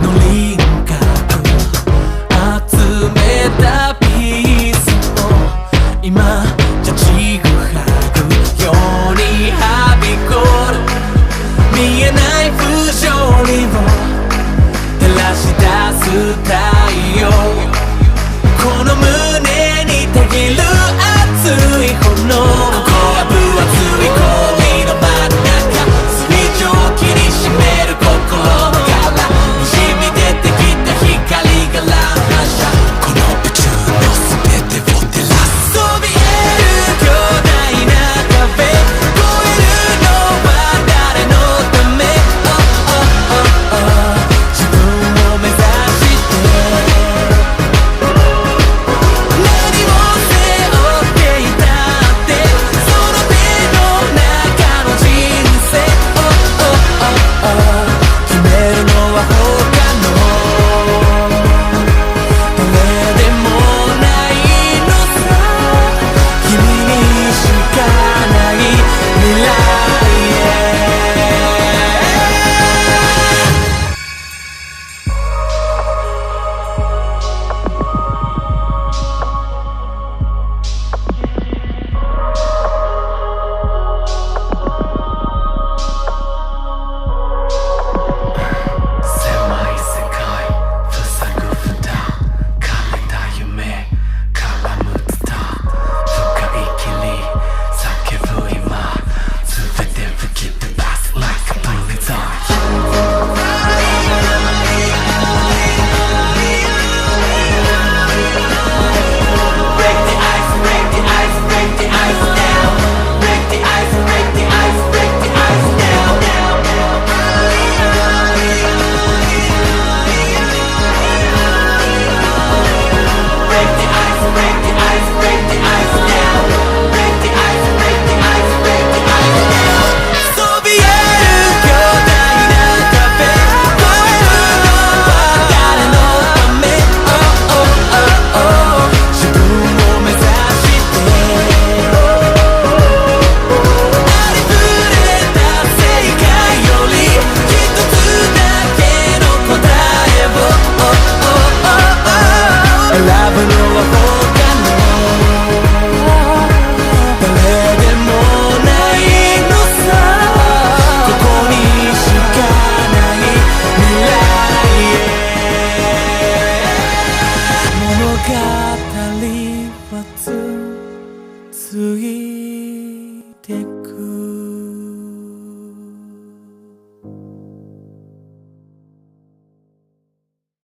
の輪郭集めたピースを今じゃちぐはぐようにはびこる見えない不条理を照らし出す太陽この胸にたぎる熱い炎ここは分厚い氷の真ん中水蒸気に占める心の殻にじみ出てきた光が乱射この宇宙の全てを照らすそびえる巨大な壁越えるのは誰のため、自分を目指して何を背負っていたってその手の中の人生決めるのは他の誰でもないのさ君にしかない未来へ狭い世界塞ぐ蓋枯れた夢絡むツタ深い霧叫ぶ今全て吹き飛ばす like a blizzard Break the ice, break the ice, break the ice down Break the ice, break the ice, break the ice down Break the ice, break the ice, break the ice down Break the ice, break the ice, break the ice down そびえる巨大な壁越えるのは誰のため自分を目指してありふれた世界より一つだけの答えを選ぶのは他の誰でもないのさここにしかない未来へ物語は続い